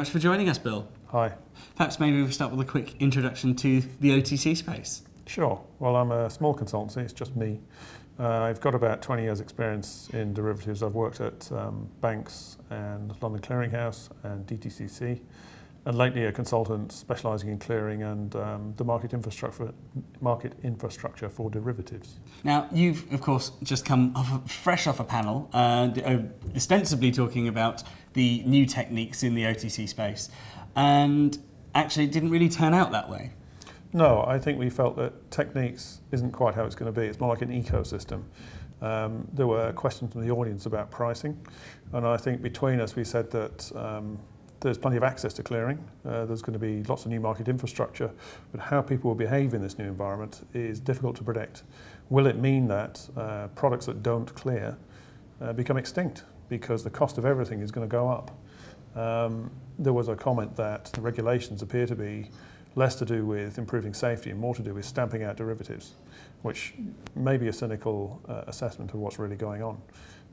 much for joining us, Bill. Hi. Perhaps maybe we'll start with a quick introduction to the OTC space. Sure. Well, I'm a small consultancy, it's just me. I've got about 20 years experience in derivatives. I've worked at banks and London Clearing House and DTCC, and lately a consultant specialising in clearing and the market infrastructure for derivatives. Now, you've, of course, just come fresh off a panel, ostensibly talking about the new techniques in the OTC space, and actually it didn't really turn out that way. No, I think we felt that techniques isn't quite how it's going to be. It's more like an ecosystem. There were questions from the audience about pricing, and I think between us we said that there's plenty of access to clearing. There's going to be lots of new market infrastructure, but how people will behave in this new environment is difficult to predict. Will it mean that products that don't clear become extinct because the cost of everything is going to go up? There was a comment that the regulations appear to be less to do with improving safety and more to do with stamping out derivatives, which may be a cynical assessment of what's really going on.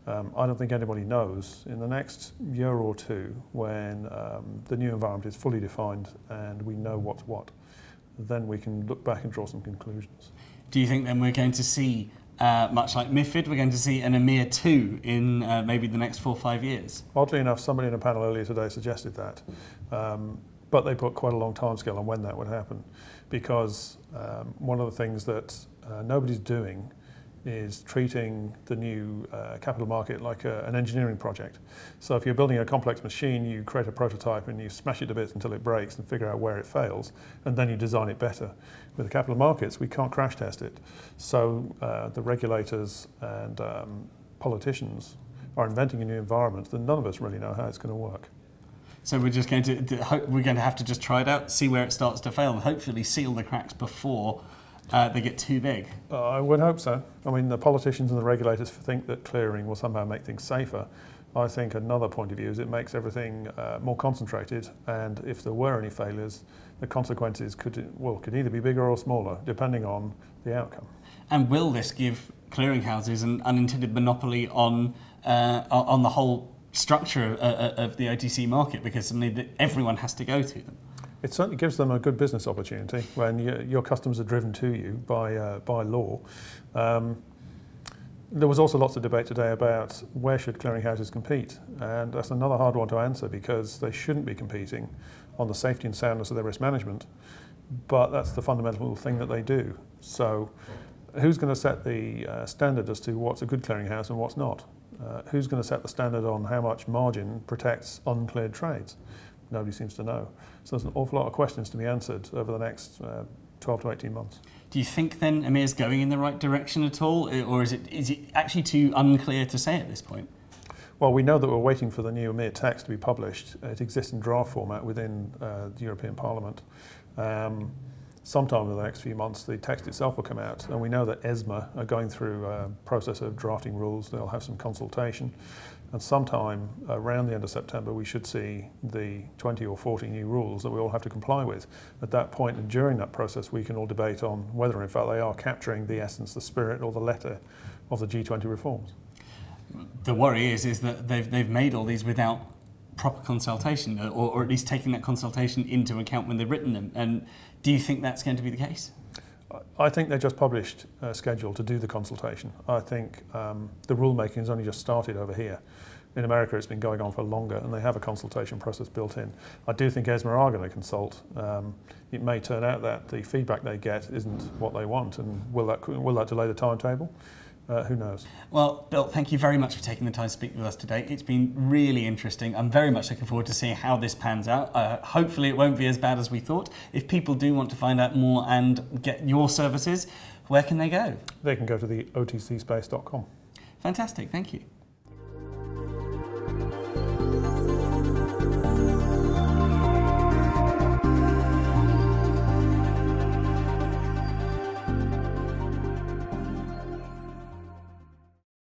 I don't think anybody knows in the next year or two, when the new environment is fully defined and we know what's what, then we can look back and draw some conclusions. Do you think then we're going to see, much like MiFID, we're going to see an EMIR 2 in maybe the next 4 or 5 years? Oddly enough, somebody in a panel earlier today suggested that. But they put quite a long timescale on when that would happen, because one of the things that nobody's doing is treating the new capital market like an engineering project. So if you're building a complex machine, you create a prototype and you smash it to bits until it breaks and figure out where it fails, and then you design it better. With the capital markets, we can't crash test it. So the regulators and politicians are inventing a new environment that none of us really know how it's going to work. So we're just going to have to just try it out, see where it starts to fail, and hopefully seal the cracks before they get too big. I would hope so. I mean, the politicians and the regulators think that clearing will somehow make things safer. I think another point of view is it makes everything more concentrated, and if there were any failures, the consequences could either be bigger or smaller, depending on the outcome. And will this give clearinghouses an unintended monopoly on the whole structure of the OTC market, because suddenly everyone has to go to them? It certainly gives them a good business opportunity when your customers are driven to you by law. There was also lots of debate today about where should clearinghouses compete, and that's another hard one to answer, because they shouldn't be competing on the safety and soundness of their risk management, but that's the fundamental thing that they do. So who's going to set the standard as to what's a good clearinghouse and what's not? Who's going to set the standard on how much margin protects uncleared trades? Nobody seems to know. So there's an awful lot of questions to be answered over the next 12 to 18 months. Do you think then EMIR is going in the right direction at all, or is it actually too unclear to say at this point? Well, we know that we're waiting for the new EMIR text to be published. It exists in draft format within the European Parliament. Sometime in the next few months, the text itself will come out, and we know that ESMA are going through a process of drafting rules. They'll have some consultation, and sometime around the end of September, we should see the 20 or 40 new rules that we all have to comply with. At that point, and during that process, we can all debate on whether, in fact, they are capturing the essence, the spirit, or the letter of the G20 reforms. The worry is that they've made all these without proper consultation, or at least taking that consultation into account when they've written them. And do you think that's going to be the case? I think they just published a schedule to do the consultation. I think the rulemaking has only just started over here. In America, it's been going on for longer, and they have a consultation process built in. I do think ESMA are going to consult. It may turn out that the feedback they get isn't what they want, and will that delay the timetable? Who knows? Well, Bill, thank you very much for taking the time to speak with us today. It's been really interesting. I'm very much looking forward to seeing how this pans out. Hopefully it won't be as bad as we thought. If people do want to find out more and get your services, where can they go? They can go to the otcspace.com. Fantastic, thank you.